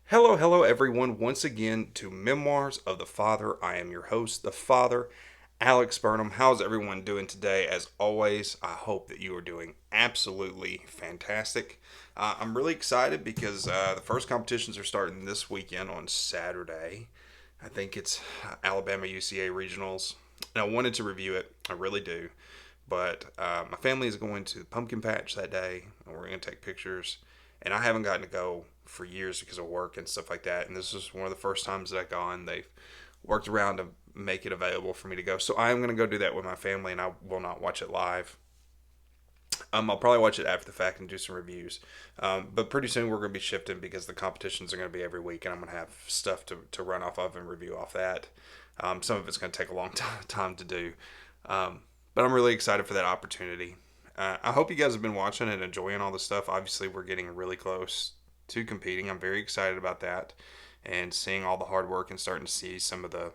Hello, hello, everyone. Once again to Memoirs of the Father. I am your host, the Father, Alex Burnham. How's everyone doing today? As always, I hope that you are doing absolutely fantastic. I'm really excited because the first competitions are starting this weekend on Saturday. I think it's Alabama UCA Regionals. And I wanted to review it. I really do. But my family is going to the pumpkin patch that day, and we're going to take pictures. And I haven't gotten to go for years because of work and stuff like that. And this is one of the first times that I've gone. They've worked around to make it available for me to go. So I am going to go do that with my family, and I will not watch it live. I'll probably watch it after the fact and do some reviews. But pretty soon we're going to be shifting because the competitions are going to be every week, and I'm going to have stuff to run off of and review off that. Some of it's going to take a long time to do. But I'm really excited for that opportunity. I hope you guys have been watching and enjoying all the stuff. Obviously, we're getting really close to competing. I'm very excited about that and seeing all the hard work and starting to see some of the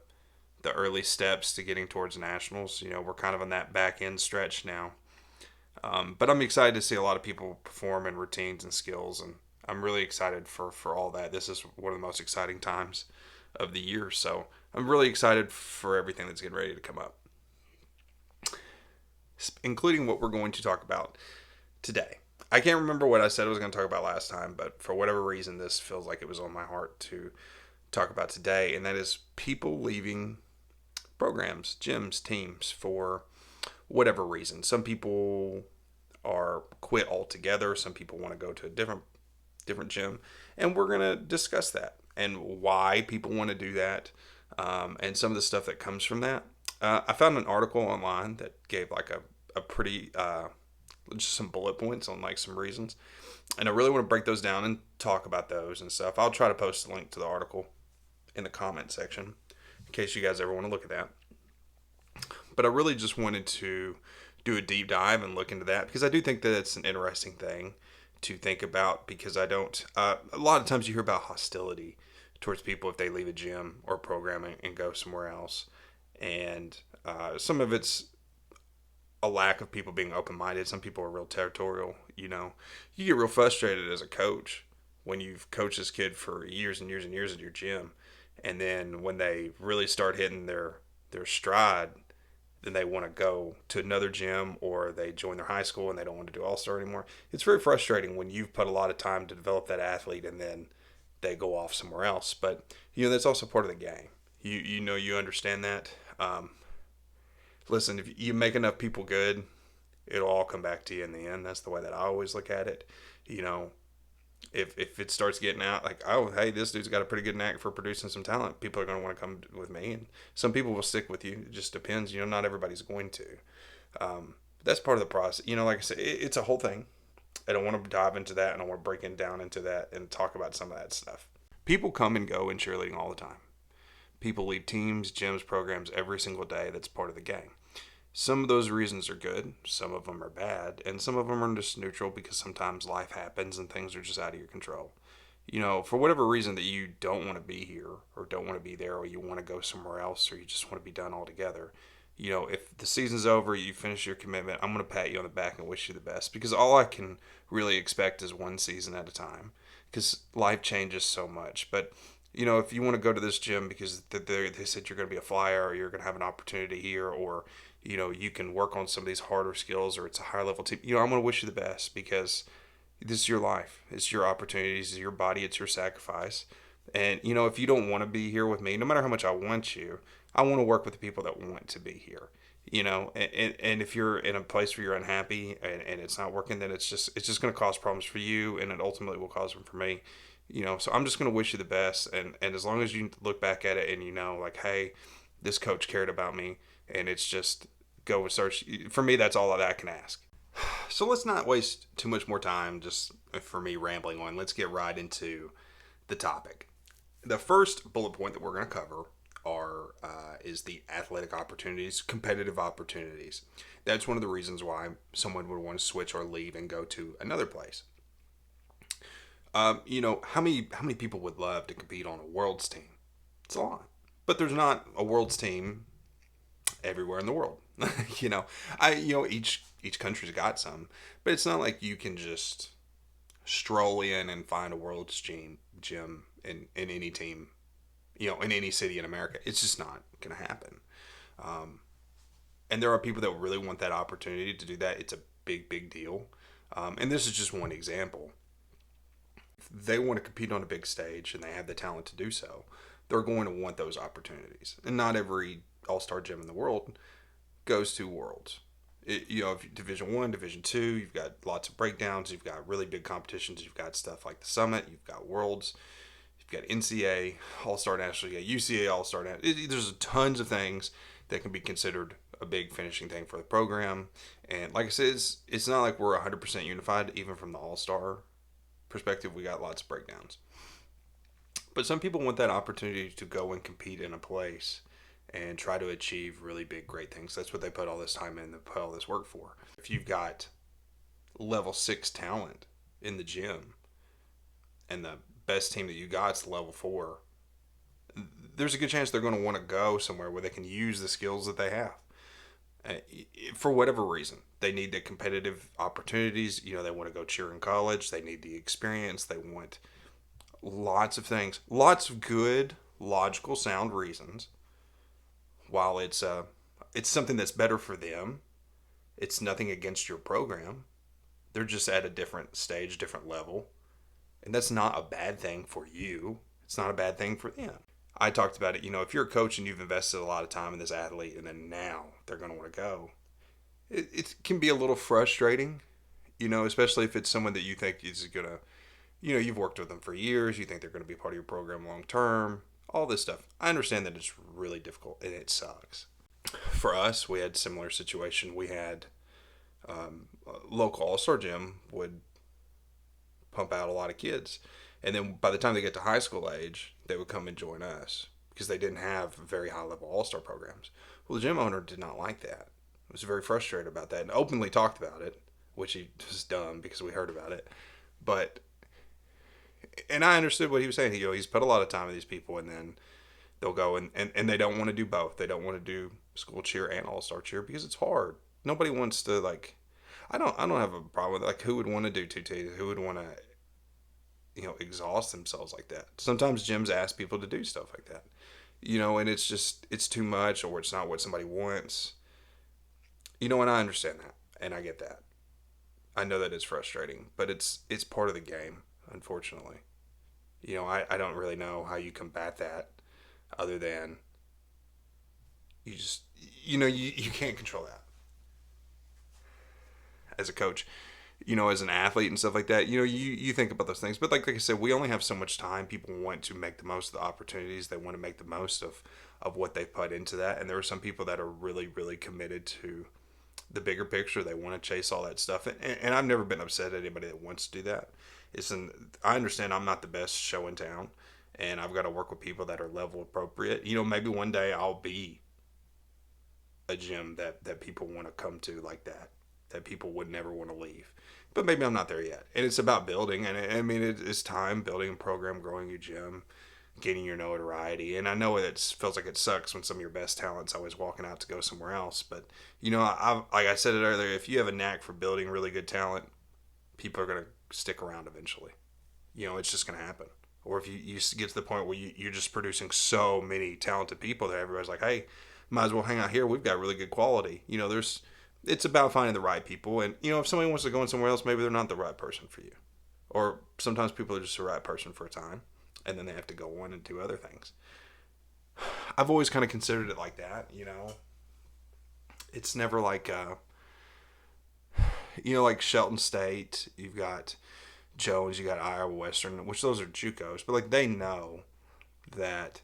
early steps to getting towards nationals. We're kind of on that back end stretch now. But I'm excited to see a lot of people perform in routines and skills, and I'm really excited for all that. This is one of the most exciting times of the year, so I'm really excited for everything that's getting ready to come up, including what we're going to talk about today. I can't remember what I said I was going to talk about last time, but for whatever reason, this feels like it was on my heart to talk about today, and that is people leaving programs, gyms, teams for whatever reason. Some people are quit altogether. Some people want to go to a different gym, and we're going to discuss that and why people want to do that, and some of the stuff that comes from that. I found an article online that gave like a pretty just some bullet points on like some reasons, and I really want to break those down and talk about those and stuff. I'll try to post a link to the article in the comment section in case you guys ever want to look at that. But I really just wanted to do a deep dive and look into that because I do think that it's an interesting thing to think about, because I don't a lot of times you hear about hostility towards people if they leave a gym or programming and go somewhere else, and some of it's a lack of people being open-minded. Some people are real territorial. You get real frustrated as a coach when you've coached this kid for years and years and years at your gym, and then when they really start hitting their stride, then they want to go to another gym, or they join their high school and they don't want to do all-star anymore. It's very frustrating when you've put a lot of time to develop that athlete and then they go off somewhere else. But that's also part of the game. You understand that. Listen, if you make enough people good, it'll all come back to you in the end. That's the way that I always look at it. You know, if it starts getting out, like, oh, hey, this dude's got a pretty good knack for producing some talent, people are going to want to come with me. And some people will stick with you. It just depends. Not everybody's going to. That's part of the process. Like I said, it's a whole thing. I don't want to dive into that, and I want to break it down into that and talk about some of that stuff. People come and go in cheerleading all the time. People leave teams, gyms, programs every single day. That's part of the game. Some of those reasons are good, some of them are bad, and some of them are just neutral because sometimes life happens and things are just out of your control. For whatever reason that you don't want to be here or don't want to be there, or you want to go somewhere else, or you just want to be done altogether, if the season's over, you finish your commitment, I'm going to pat you on the back and wish you the best, because all I can really expect is one season at a time, because life changes so much. But if you want to go to this gym because they said you're going to be a flyer, or you're going to have an opportunity here, or you can work on some of these harder skills, or it's a higher level team, I'm going to wish you the best, because this is your life. It's your opportunities, it's your body, it's your sacrifice. And, if you don't want to be here with me, no matter how much I want you, I want to work with the people that want to be here. And if you're in a place where you're unhappy and it's not working, then it's just going to cause problems for you, and it ultimately will cause them for me. So I'm just going to wish you the best. And as long as you look back at it and like, hey, this coach cared about me, and it's just go and search. For me, that's all that I can ask. So let's not waste too much more time just for me rambling on. Let's get right into the topic. The first bullet point that we're going to cover is the athletic opportunities, competitive opportunities. That's one of the reasons why someone would want to switch or leave and go to another place. How many people would love to compete on a world's team? It's a lot, but there's not a world's team everywhere in the world. Each country's got some, but it's not like you can just stroll in and find a world's gym in any team, in any city in America. It's just not going to happen. Um, and there are people that really want that opportunity to do that. It's a big, big deal. And this is just one example. If they want to compete on a big stage and they have the talent to do so, they're going to want those opportunities. And not every all-star gym in the world goes to Worlds. If Division One, Division Two, you've got lots of breakdowns. You've got really big competitions. You've got stuff like the Summit. You've got Worlds. You've got NCAA All Star National. You got UCA All Star National. There's tons of things that can be considered a big finishing thing for the program. And like I said, it's not like we're 100% unified. Even from the All Star perspective, we got lots of breakdowns. But some people want that opportunity to go and compete in a place and try to achieve really big, great things. That's what they put all this time in, they put all this work for. If you've got level 6 talent in the gym and the best team that you got is level 4, there's a good chance they're going to want to go somewhere where they can use the skills that they have. For whatever reason, they need the competitive opportunities. They want to go cheer in college. They need the experience. They want lots of things, lots of good, logical, sound reasons. While it's something that's better for them, it's nothing against your program. They're just at a different stage, different level. And that's not a bad thing for you. It's not a bad thing for them. I talked about it, if you're a coach and you've invested a lot of time in this athlete and then now they're going to want to go, it can be a little frustrating, especially if it's someone that you think is going to, you've worked with them for years, you think they're going to be part of your program long term, all this stuff. I understand that it's really difficult and it sucks. For us, we had a similar situation. We had a local all-star gym would pump out a lot of kids. And then by the time they get to high school age, they would come and join us because they didn't have very high-level all-star programs. Well, the gym owner did not like that. He was very frustrated about that and openly talked about it, which he was dumb because we heard about it. And I understood what he was saying. He's put a lot of time with these people, and then they'll go and they don't want to do both. They don't want to do school cheer and all-star cheer because it's hard. Nobody wants to, I don't have a problem with it. Who would want to do two teams? Who would want to exhaust themselves like that? Sometimes gyms ask people to do stuff like that, and it's too much, or it's not what somebody wants, and I understand that and I get that. I know that it's frustrating, but it's part of the game, unfortunately. I don't really know how you combat that other than you just, you can't control that as a coach. As an athlete and stuff like that, you think about those things. But like I said, we only have so much time. People want to make the most of the opportunities. They want to make the most of what they've put into that. And there are some people that are really, really committed to the bigger picture. They want to chase all that stuff. And I've never been upset at anybody that wants to do that. I understand I'm not the best show in town. And I've got to work with people that are level appropriate. Maybe one day I'll be a gym that people want to come to like that people would never want to leave. But maybe I'm not there yet. And it's about building. And it's time building a program, growing your gym, gaining your notoriety. And I know it feels like it sucks when some of your best talent's always walking out to go somewhere else. But, like I said it earlier, if you have a knack for building really good talent, people are going to stick around eventually. It's just going to happen. Or if you get to the point where you're just producing so many talented people that everybody's like, hey, might as well hang out here. We've got really good quality. It's about finding the right people. And, if somebody wants to go in somewhere else, maybe they're not the right person for you. Or sometimes people are just the right person for a time, and then they have to go on and do other things. I've always kind of considered it like that, It's never like, like Shelton State, you've got Jones, you got Iowa Western, which those are JUCOs. But, they know that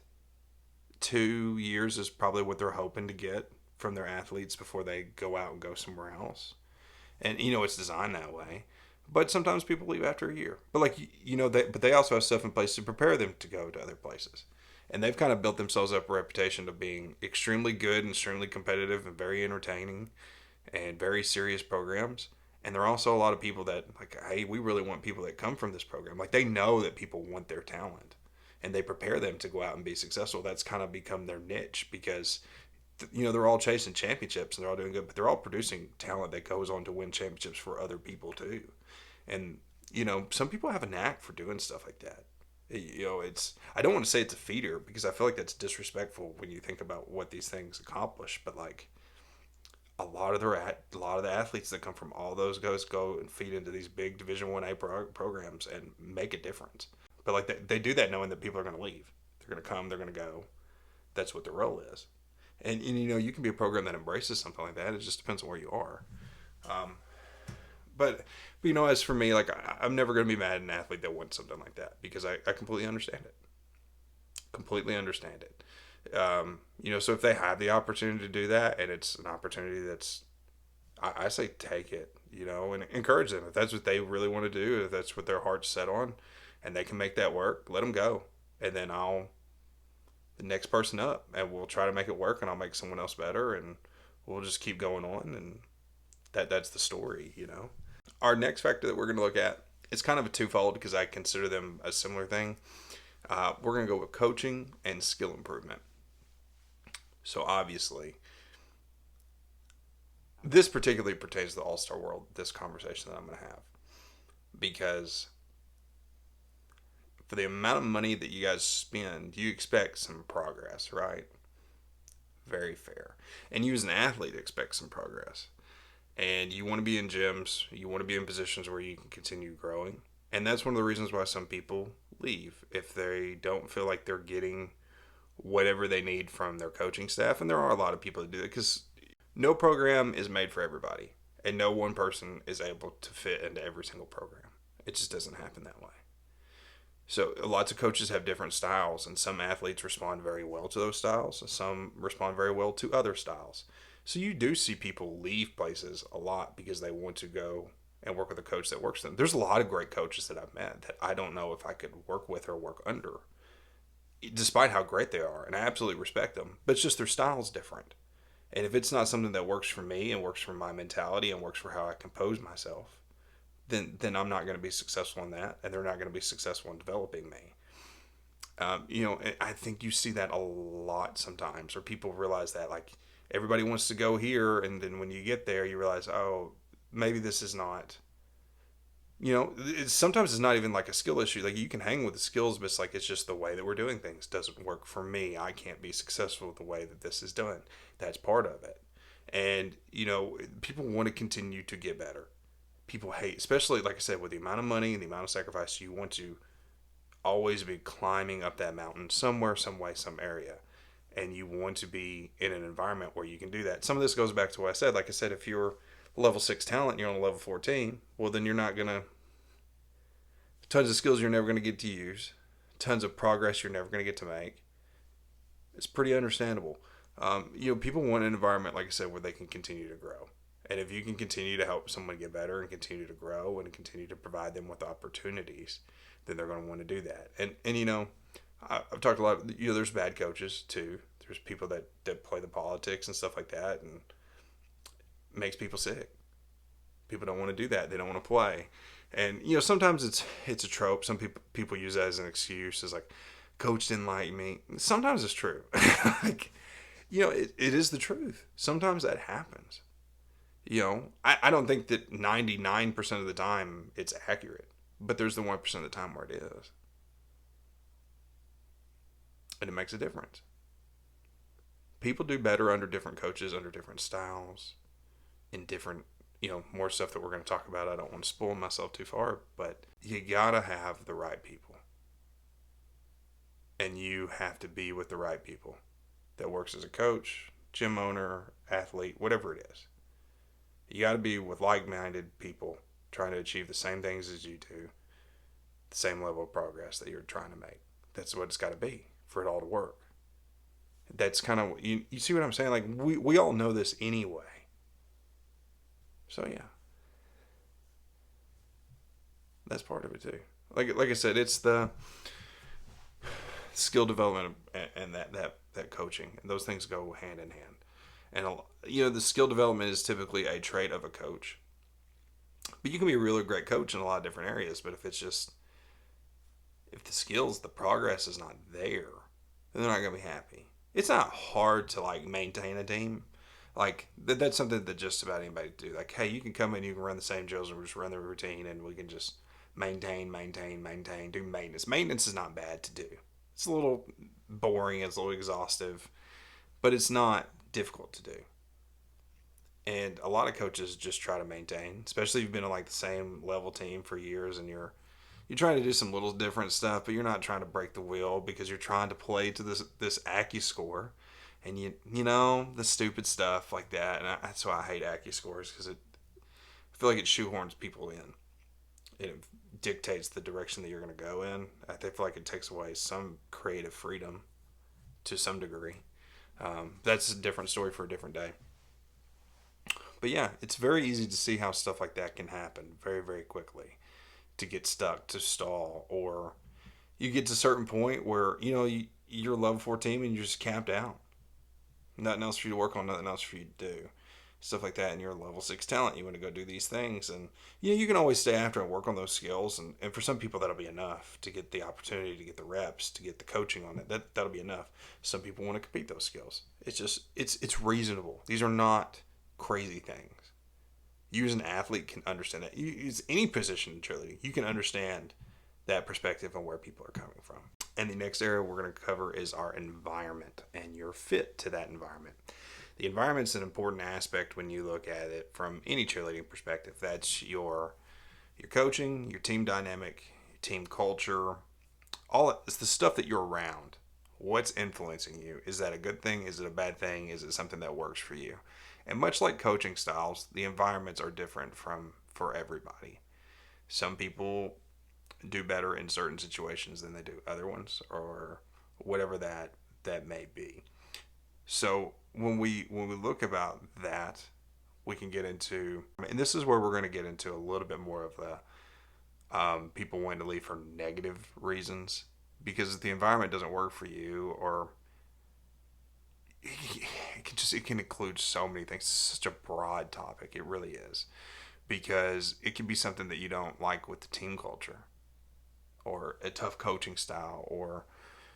2 years is probably what they're hoping to get from their athletes before they go out and go somewhere else. And, it's designed that way. But sometimes people leave after a year. But, but they also have stuff in place to prepare them to go to other places. And they've kind of built themselves up a reputation of being extremely good and extremely competitive and very entertaining and very serious programs. And there are also a lot of people that, hey, we really want people that come from this program. They know that people want their talent. And they prepare them to go out and be successful. That's kind of become their niche because they're all chasing championships and they're all doing good, but they're all producing talent that goes on to win championships for other people too. And some people have a knack for doing stuff like that. It's I don't want to say it's a feeder because I feel like that's disrespectful when you think about what these things accomplish. But like a lot of the athletes that come from all those guys go and feed into these big Division 1A programs and make a difference. But like they do that knowing that people are going to leave. They're going to come. They're going to go. That's what the role is. And you can be a program that embraces something like that. It just depends on where you are. Um, but as for me, like I'm never going to be mad at an athlete that wants something like that because I completely understand it. Completely understand it. So if they have the opportunity to do that and it's an opportunity that's, I say take it, and encourage them. If that's what they really want to do, if that's what their heart's set on and they can make that work, let them go. And then the next person up and we'll try to make it work and I'll make someone else better and we'll just keep going on. And that's the story. Our next factor that we're going to look at, it's kind of a twofold because I consider them a similar thing. We're going to go with coaching and skill improvement. So obviously, this particularly pertains to the all-star world, this conversation that I'm going to have. Because for the amount of money that you guys spend, you expect some progress, right? Very fair. And you as an athlete expect some progress. And you want to be in gyms, you want to be in positions where you can continue growing. And that's one of the reasons why some people leave if they don't feel like they're getting whatever they need from their coaching staff. And there are a lot of people that do that because no program is made for everybody. And no one person is able to fit into every single program. It just doesn't happen that way. So lots of coaches have different styles, and some athletes respond very well to those styles. Some respond very well to other styles. So you do see people leave places a lot because they want to go and work with a coach that works for them. There's a lot of great coaches that I've met that I don't know if I could work with or work under, despite how great they are, and I absolutely respect them. But it's just their style's different. And if it's not something that works for me and works for my mentality and works for how I compose myself, then I'm not going to be successful in that, and they're not going to be successful in developing me. I think you see that a lot sometimes, or people realize that like everybody wants to go here, and then when you get there, you realize, oh, maybe this is not. Sometimes it's not even like a skill issue. Like you can hang with the skills, but it's just the way that we're doing things doesn't work for me. I can't be successful with the way that this is done. That's part of it. And people want to continue to get better. People hate, especially like I said, with the amount of money and the amount of sacrifice, you want to always be climbing up that mountain somewhere, some way, some area. And you want to be in an environment where you can do that. Some of this goes back to what I said. Like I said, if you're level 6 talent and you're on a level 14, well, then you're not going to, tons of skills you're never going to get to use, tons of progress you're never going to get to make. It's pretty understandable. People want an environment, like I said, where they can continue to grow. And if you can continue to help someone get better and continue to grow and continue to provide them with opportunities, then they're going to want to do that. And I've talked a lot, there's bad coaches too. There's people that play the politics and stuff like that, and it makes people sick. People don't want to do that. They don't want to play. And, sometimes it's a trope. Some people use that as an excuse, as like, coach didn't like me. Sometimes it's true. It is the truth. Sometimes that happens. I don't think that 99% of the time it's accurate, but there's the 1% of the time where it is. And it makes a difference. People do better under different coaches, under different styles, in different, more stuff that we're going to talk about. I don't want to spoil myself too far, but you got to have the right people. And you have to be with the right people that works as a coach, gym owner, athlete, whatever it is. You got to be with like-minded people trying to achieve the same things as you do, the same level of progress that you're trying to make. That's what it's got to be for it all to work. That's kind of, you see what I'm saying? Like, we all know this anyway. So, yeah. That's part of it, too. Like I said, it's the skill development and that coaching. And those things go hand in hand. And, the skill development is typically a trait of a coach. But you can be a really great coach in a lot of different areas. But if the skills, the progress is not there, then they're not going to be happy. It's not hard to, maintain a team. That's something that just about anybody can do. Hey, you can come in, you can run the same drills and just run the routine, and we can just maintain, do maintenance. Maintenance is not bad to do. It's a little boring, it's a little exhaustive, but it's not difficult to do. And a lot of coaches just try to maintain, especially if you've been on like the same level team for years and you're trying to do some little different stuff, but you're not trying to break the wheel because you're trying to play to this Accu score, and you know the stupid stuff like that. And that's why I hate Accu scores, because I feel like it shoehorns people in. It dictates the direction that you're going to go in. I feel like it takes away some creative freedom to some degree. That's a different story for a different day. But yeah, it's very easy to see how stuff like that can happen very, very quickly. To get stuck, to stall, or you get to a certain point where, you're a level 4 team and you're just capped out. Nothing else for you to work on, nothing else for you to do. Stuff like that, and you're a level 6 talent. You want to go do these things. And, you can always stay after and work on those skills. And for some people, that'll be enough to get the opportunity, to get the reps, to get the coaching on it. That'll be enough. Some people want to compete those skills. It's just, it's reasonable. These are not crazy things. You as an athlete can understand that. You use any position in cheerleading, you can understand that perspective and where people are coming from. And the next area we're going to cover is our environment and your fit to that environment. The environment's an important aspect when you look at it from any cheerleading perspective. That's your coaching, your team dynamic, your team culture, it's the stuff that you're around. What's influencing you? Is that a good thing? Is it a bad thing? Is it something that works for you? And much like coaching styles, the environments are different for everybody. Some people do better in certain situations than they do other ones, or whatever that may be. So when we look about that, we can get into, and this is where we're going to get into a little bit more of the people wanting to leave for negative reasons, because if the environment doesn't work for you, or it can include so many things. It's such a broad topic. It really is, because it can be something that you don't like with the team culture, or a tough coaching style, or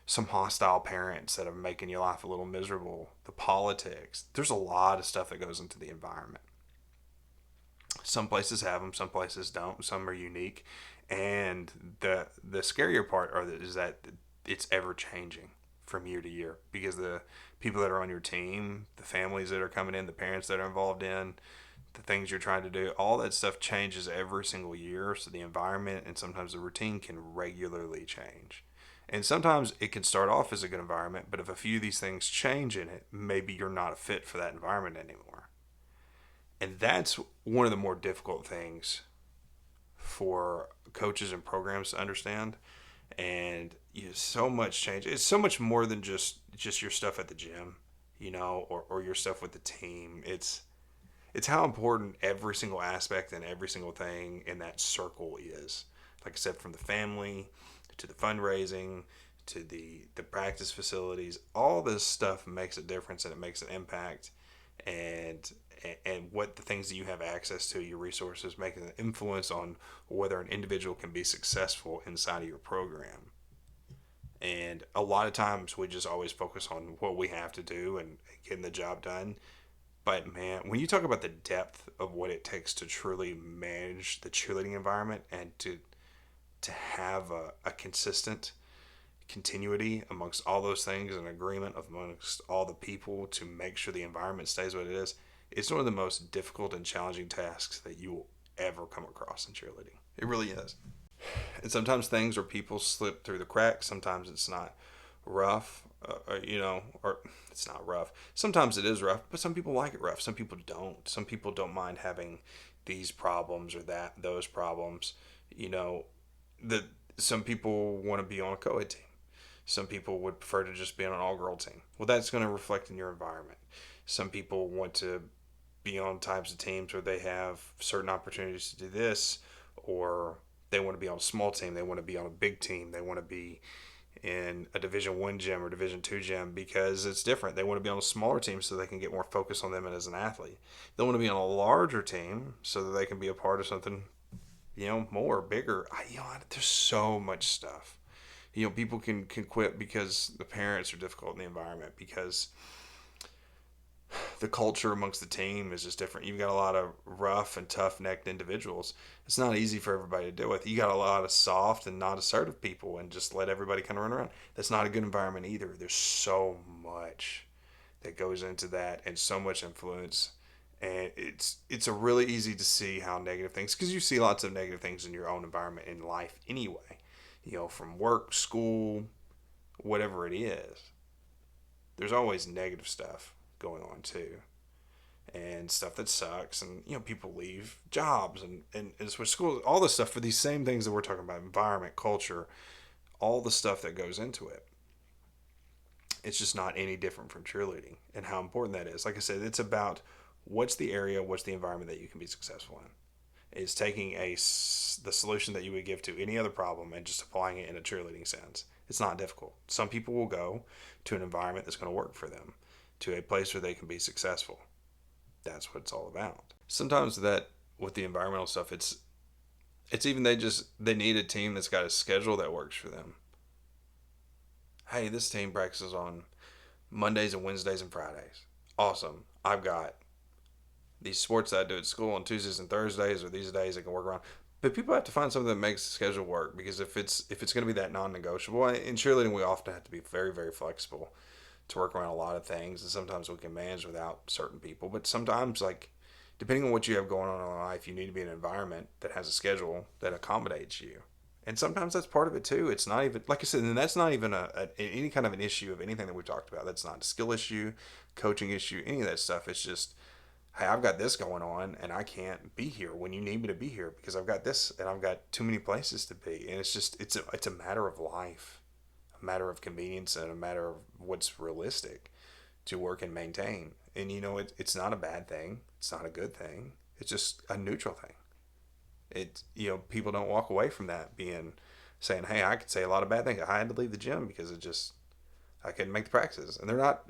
some hostile parents that are making your life a little miserable. The politics. There's a lot of stuff that goes into the environment. Some places have them, some places don't. Some are unique, and the scarier part is that it's ever changing from year to year, because the people that are on your team, the families that are coming in, the parents that are involved in, the things you're trying to do, all that stuff changes every single year. So the environment and sometimes the routine can regularly change. And sometimes it can start off as a good environment, but if a few of these things change in it, maybe you're not a fit for that environment anymore. And that's one of the more difficult things for coaches and programs to understand. And so much change. It's so much more than just your stuff at the gym, or your stuff with the team. It's how important every single aspect and every single thing in that circle is. Like I said, from the family to the fundraising to the practice facilities, all this stuff makes a difference, and it makes an impact. And what the things that you have access to, your resources, make an influence on whether an individual can be successful inside of your program. And a lot of times we just always focus on what we have to do and getting the job done. But man, when you talk about the depth of what it takes to truly manage the cheerleading environment, and to have a consistent continuity amongst all those things, and agreement amongst all the people to make sure the environment stays what it is, it's one of the most difficult and challenging tasks that you will ever come across in cheerleading. It really is. And sometimes things or people slip through the cracks. Sometimes it's not rough, or it's not rough. Sometimes it is rough, but some people like it rough. Some people don't. Some people don't mind having these problems or those problems. Some people want to be on a co-ed team. Some people would prefer to just be on an all-girl team. Well, that's going to reflect in your environment. Some people want to be on types of teams where they have certain opportunities to do this, or they want to be on a small team. They want to be on a big team. They want to be in a Division 1 gym or Division 2 gym because it's different. They want to be on a smaller team so they can get more focus on them as an athlete. They want to be on a larger team so that they can be a part of something, more, bigger. There's so much stuff. People can quit because the parents are difficult in the environment, because the culture amongst the team is just different. You've got a lot of rough and tough necked individuals. It's not easy for everybody to deal with. You got a lot of soft and not assertive people and just let everybody kind of run around. That's not a good environment either. There's so much that goes into that and so much influence. And it's a really easy to see how negative things, because you see lots of negative things in your own environment in life anyway, from work, school, whatever it is. There's always negative stuff going on too, and stuff that sucks, and people leave jobs and switch schools, all this stuff for these same things that we're talking about: environment, culture, all the stuff that goes into it. It's just not any different from cheerleading and how important that is. Like I said, it's about what's the area, what's the environment that you can be successful in. It's taking the solution that you would give to any other problem and just applying it in a cheerleading sense. It's not difficult. Some people will go to an environment that's going to work for them, to a place where they can be successful. That's what it's all about. Sometimes that with the environmental stuff, it's even they need a team that's got a schedule that works for them. Hey, this team practices on Mondays and Wednesdays and Fridays. Awesome. I've got these sports that I do at school on Tuesdays and Thursdays, or these days I can work around. But people have to find something that makes the schedule work, because if it's going to be that non-negotiable, in cheerleading we often have to be very, very flexible to work around a lot of things, and sometimes we can manage without certain people. But sometimes, like, depending on what you have going on in life, you need to be in an environment that has a schedule that accommodates you. And sometimes that's part of it too. It's not even, like I said, and that's not even any kind of an issue of anything that we've talked about. That's not a skill issue, coaching issue, any of that stuff. It's just, hey, I've got this going on and I can't be here when you need me to be here because I've got this and I've got too many places to be. And it's just, it's a matter of life, a matter of convenience, and a matter of what's realistic to work and maintain. And it's not a bad thing. It's not a good thing. It's just a neutral thing. People don't walk away from that saying, hey, I could say a lot of bad things. I had to leave the gym because I couldn't make the practices. And they're not,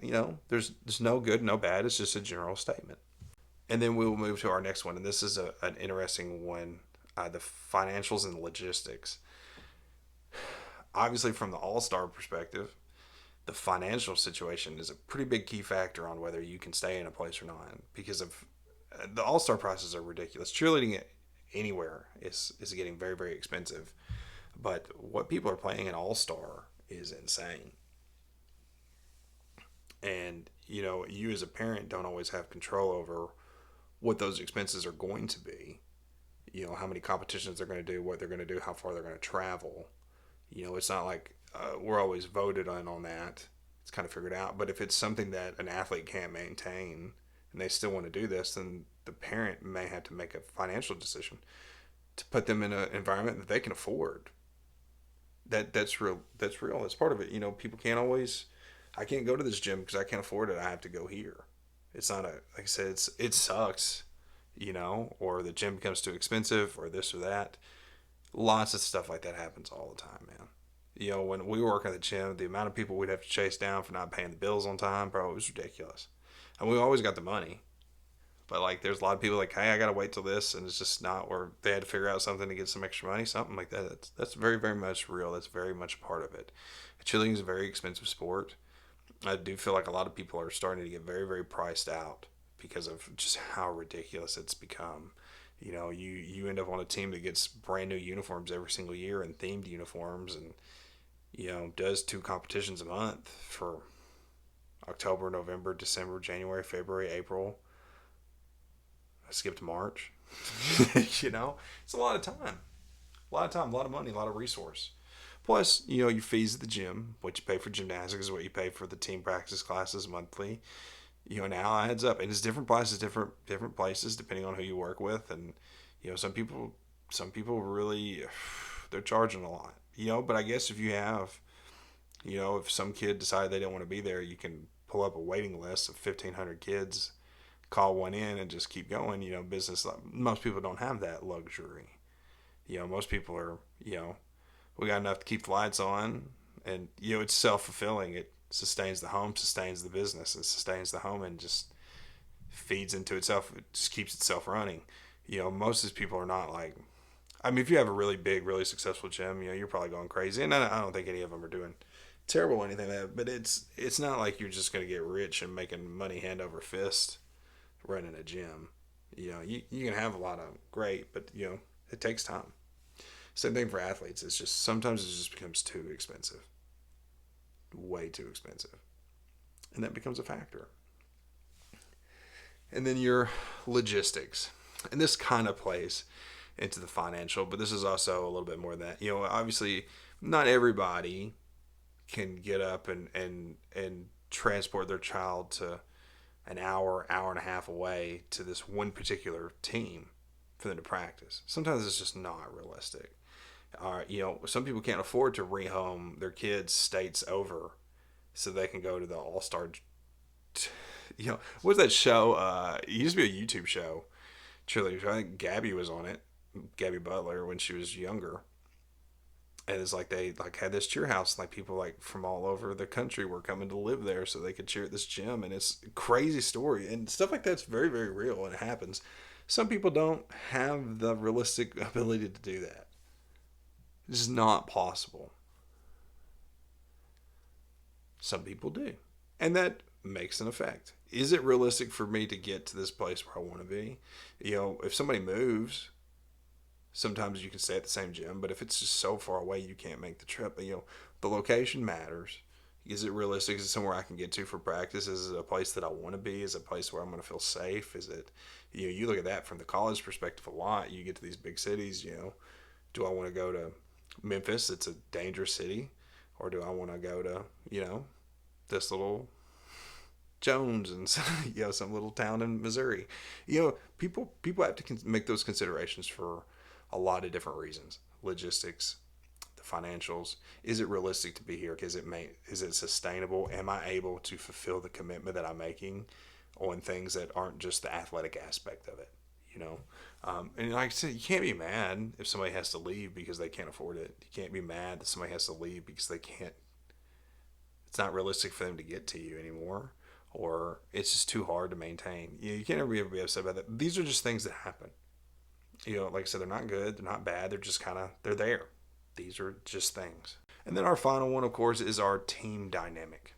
there's no good, no bad. It's just a general statement. And then we'll move to our next one. And this is an interesting one, the financials and logistics. Obviously, from the all-star perspective, the financial situation is a pretty big key factor on whether you can stay in a place or not, because of the all-star prices are ridiculous. Cheerleading anywhere is getting very, very expensive. But what people are paying in all-star is insane. And, you as a parent don't always have control over what those expenses are going to be. How many competitions they're going to do, what they're going to do, how far they're going to travel. It's not like we're always voted on that. It's kind of figured out. But if it's something that an athlete can't maintain and they still want to do this, then the parent may have to make a financial decision to put them in an environment that they can afford. That's real. That's real. That's part of it. People can't always. I can't go to this gym because I can't afford it. I have to go here. It's not like I said. It sucks, or the gym becomes too expensive, or this or that. Lots of stuff like that happens all the time, man. When we work at the gym, the amount of people we'd have to chase down for not paying the bills on time, bro, it was ridiculous. And we always got the money. But, there's a lot of people hey, I got to wait till this, and it's just not, or they had to figure out something to get some extra money, something like that. That's very, very much real. That's very much a part of it. Cheerleading is a very expensive sport. I do feel like a lot of people are starting to get very, very priced out because of just how ridiculous it's become. You end up on a team that gets brand new uniforms every single year and themed uniforms, and does 2 competitions a month for October, November, December, January, February, April. I skipped March. It's a lot of time. A lot of money, a lot of resource. Plus, your fees at the gym, what you pay for gymnastics is what you pay for the team practice classes monthly. Now adds up. And it's different places, different places depending on who you work with. And, some people really, they're charging a lot. But I guess if you have, if some kid decided they didn't want to be there, you can pull up a waiting list of 1,500 kids, call one in, and just keep going. Business, most people don't have that luxury. Most people are, we got enough to keep the lights on, and, it's self-fulfilling. It sustains the home, sustains the business, it sustains the home, and just feeds into itself. It just keeps itself running. Most of these people are not if you have a really big, really successful gym, you're probably going crazy. And I don't think any of them are doing terrible or anything like that, but it's not like you're just gonna get rich and making money hand over fist running a gym. You can have a lot of great, but it takes time. Same thing for athletes. It's just sometimes it just becomes too expensive, way too expensive, and that becomes a factor. And then your logistics, and this kind of plays into the financial, but this is also a little bit more than that. Obviously, not everybody can get up and transport their child to an hour and a half away to this one particular team for them to practice. Sometimes it's just not realistic. Some people can't afford to rehome their kids states over so they can go to the All Star. What's that show? It used to be a YouTube show, cheerleader. I think Gabby was on it, Gabby Butler, when she was younger. And it's like they had this cheer house, like people like from all over the country were coming to live there so they could cheer at this gym, and it's a crazy story and stuff like that's very, very real and it happens. Some people don't have the realistic ability to do that. It's just not possible. Some people do, and that makes an effect. Is it realistic for me to get to this place where I want to be? If somebody moves, sometimes you can stay at the same gym, but if it's just so far away you can't make the trip, the location matters. Is it realistic? Is it somewhere I can get to for practice? Is it a place that I want to be? Is it a place where I'm going to feel safe? Is it, you look at that from the college perspective a lot. You get to these big cities, do I want to go to Memphis? It's a dangerous city. Or do I want to go to, this little Jones and some little town in Missouri? People have to make those considerations for a lot of different reasons. Logistics, the financials. Is it realistic to be here? Is it sustainable? Am I able to fulfill the commitment that I'm making on things that aren't just the athletic aspect of it? And like I said, you can't be mad if somebody has to leave because they can't afford it. You can't be mad that somebody has to leave because they can't. It's not realistic for them to get to you anymore, or it's just too hard to maintain. You can't ever be upset about that. These are just things that happen. Like I said, they're not good, they're not bad, they're just they're there. These are just things. And then our final one, of course, is our team dynamic.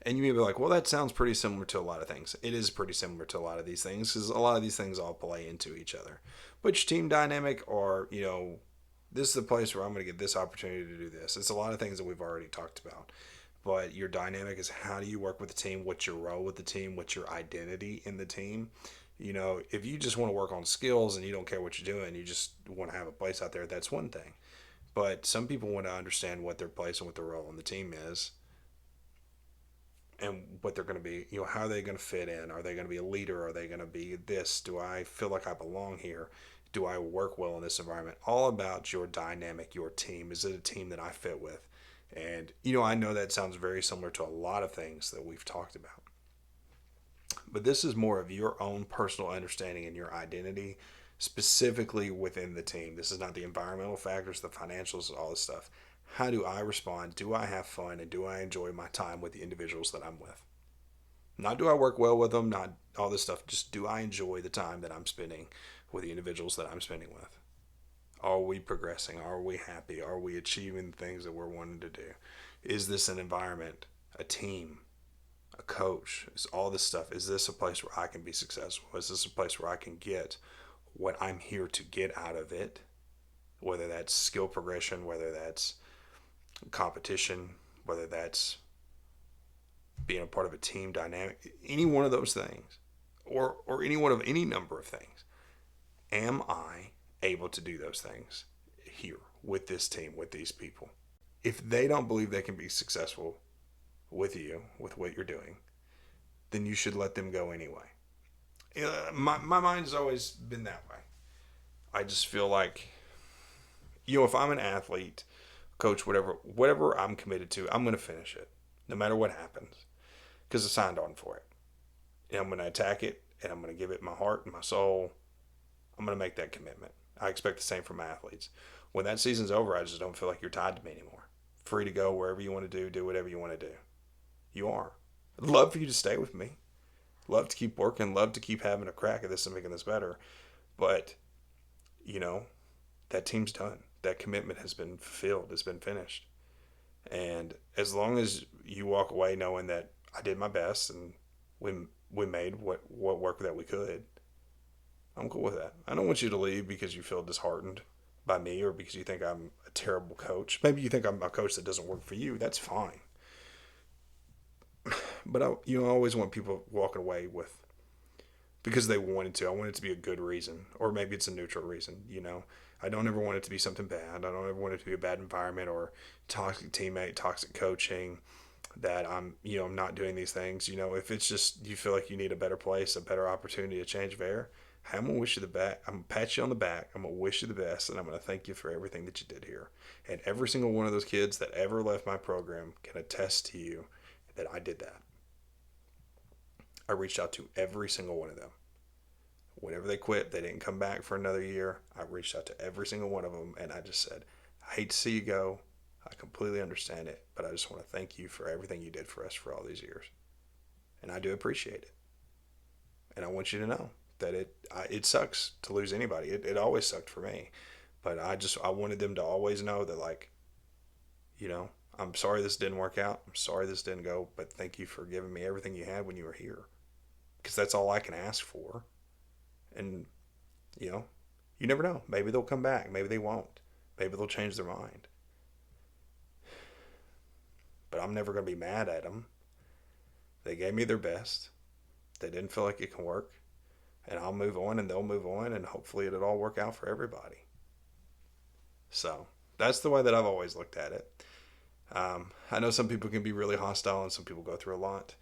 And you may be like, well, that sounds pretty similar to a lot of things. It is pretty similar to a lot of these things because a lot of these things all play into each other. But your team dynamic, or, this is the place where I'm going to get this opportunity to do this. It's a lot of things that we've already talked about. But your dynamic is how do you work with the team? What's your role with the team? What's your identity in the team? If you just want to work on skills and you don't care what you're doing, you just want to have a place out there, that's one thing. But some people want to understand what their place and what their role in the team is and what they're going to be. How are they going to fit in? Are they going to be a leader? Are they going to be this? Do I feel like I belong here? Do I work well in this environment? All about your dynamic, your team. Is it a team that I fit with? And, I know that sounds very similar to a lot of things that we've talked about. But this is more of your own personal understanding and your identity specifically within the team. This is not the environmental factors, the financials, all this stuff. How do I respond? Do I have fun? And do I enjoy my time with the individuals that I'm with? Not do I work well with them, not all this stuff. Just do I enjoy the time that I'm spending with the individuals that I'm spending with? Are we progressing? Are we happy? Are we achieving the things that we're wanting to do? Is this an environment, a team, a coach? Is all this stuff? Is this a place where I can be successful? Is this a place where I can get what I'm here to get out of it? Whether that's skill progression, whether that's competition, whether that's being a part of a team dynamic, any one of those things, or any one of any number of things. Am I able to do those things here with this team, with these people? If they don't believe they can be successful with you, with what you're doing, then you should let them go anyway. My mind has always been that way. I just feel like, if I'm an athlete, coach, whatever I'm committed to, I'm going to finish it, no matter what happens, because I signed on for it. And I'm going to attack it, and I'm going to give it my heart and my soul. I'm going to make that commitment. I expect the same from my athletes. When that season's over, I just don't feel like you're tied to me anymore. Free to go wherever you want to do whatever you want to do. You are. I'd love for you to stay with me. Love to keep working, love to keep having a crack at this and making this better. But, that team's done. That commitment has been fulfilled. It's been finished. And as long as you walk away knowing that I did my best and we we made what work that we could, I'm cool with that. I don't want you to leave because you feel disheartened by me or because you think I'm a terrible coach. Maybe you think I'm a coach that doesn't work for you. That's fine. But I always want people walking away with because they wanted to. I want it to be a good reason, or maybe it's a neutral reason. I don't ever want it to be something bad. I don't ever want it to be a bad environment or toxic teammate, toxic coaching. That I'm not doing these things. If it's just you feel like you need a better place, a better opportunity, a change of air, hey, I'm gonna wish you the best. I'm gonna pat you on the back. I'm gonna wish you the best, and I'm gonna thank you for everything that you did here. And every single one of those kids that ever left my program can attest to you that I did that. I reached out to every single one of them. Whenever they quit, they didn't come back for another year. I reached out to every single one of them, and I just said, I hate to see you go. I completely understand it, but I just want to thank you for everything you did for us for all these years. And I do appreciate it. And I want you to know that it sucks to lose anybody. It always sucked for me. But I wanted them to always know that, like, I'm sorry this didn't work out. I'm sorry this didn't go, but thank you for giving me everything you had when you were here. Because that's all I can ask for. And, you never know. Maybe they'll come back. Maybe they won't. Maybe they'll change their mind. But I'm never going to be mad at them. They gave me their best. They didn't feel like it can work. And I'll move on and they'll move on and hopefully it'll all work out for everybody. So that's the way that I've always looked at it. I know some people can be really hostile and some people go through a lot.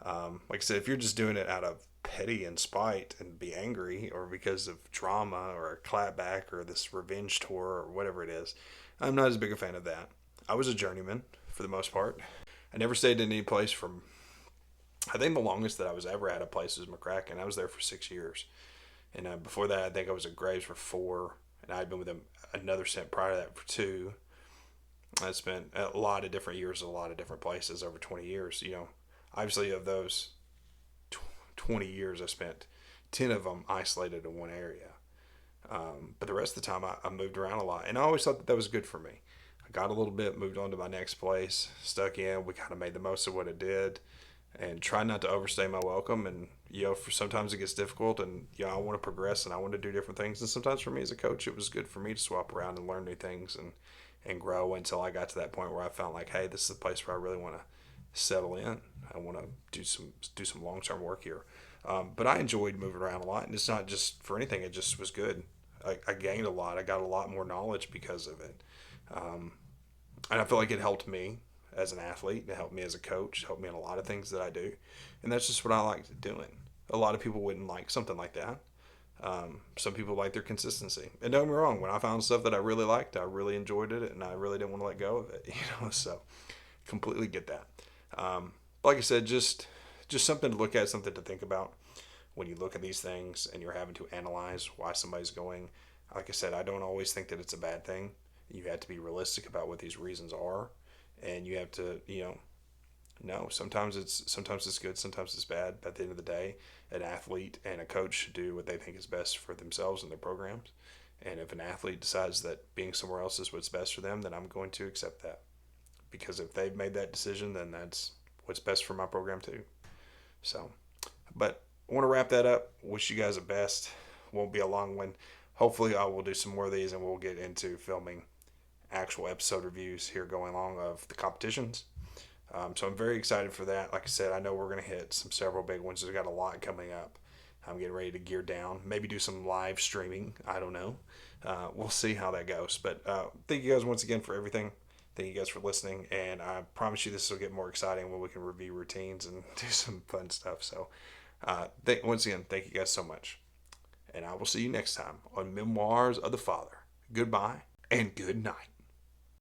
Like I said, if you're just doing it out of petty and spite and be angry or because of drama or a clapback or this revenge tour or whatever it is, I'm not as big a fan of that. I was a journeyman for the most part. I never stayed in any place from, I think the longest that I was ever at a place was McCracken. I was there for 6 years. And before that, I think I was at Graves for 4. And I'd been with them another stint prior to that for 2. I spent a lot of different years in a lot of different places over 20 years. Obviously of those 20 years, I spent 10 of them isolated in one area. But the rest of the time, I moved around a lot. And I always thought that was good for me. I got a little bit, moved on to my next place, stuck in. We kind of made the most of what it did and try not to overstay my welcome. And, for sometimes it gets difficult and, I want to progress and I want to do different things. And sometimes for me as a coach, it was good for me to swap around and learn new things and grow until I got to that point where I felt like, hey, this is the place where I really want to settle in. I want to do some long-term work here. But I enjoyed moving around a lot, and it's not just for anything. It just was good. I gained a lot. I got a lot more knowledge because of it. And I feel like it helped me as an athlete. It helped me as a coach. It helped me in a lot of things that I do. And that's just what I like doing. A lot of people wouldn't like something like that. Some people like their consistency. And don't get me wrong, when I found stuff that I really liked, I really enjoyed it, and I really didn't want to let go of it. So completely get that. Like I said, just something to look at, something to think about when you look at these things and you're having to analyze why somebody's going. Like I said, I don't always think that it's a bad thing. You have to be realistic about what these reasons are, and you have to, no. Sometimes it's good, sometimes it's bad. But at the end of the day, an athlete and a coach should do what they think is best for themselves and their programs. And if an athlete decides that being somewhere else is what's best for them, then I'm going to accept that. Because if they've made that decision, then that's what's best for my program too. So, but I want to wrap that up. Wish you guys the best. Won't be a long one. Hopefully I will do some more of these and we'll get into filming actual episode reviews here going along of the competitions. So I'm very excited for that. Like I said, I know we're going to hit several big ones. We've got a lot coming up. I'm getting ready to gear down. Maybe do some live streaming. I don't know. We'll see how that goes. But thank you guys once again for everything. Thank you guys for listening. And I promise you this will get more exciting when we can review routines and do some fun stuff. So once again, thank you guys so much. And I will see you next time on Memoirs of the Father. Goodbye and good night.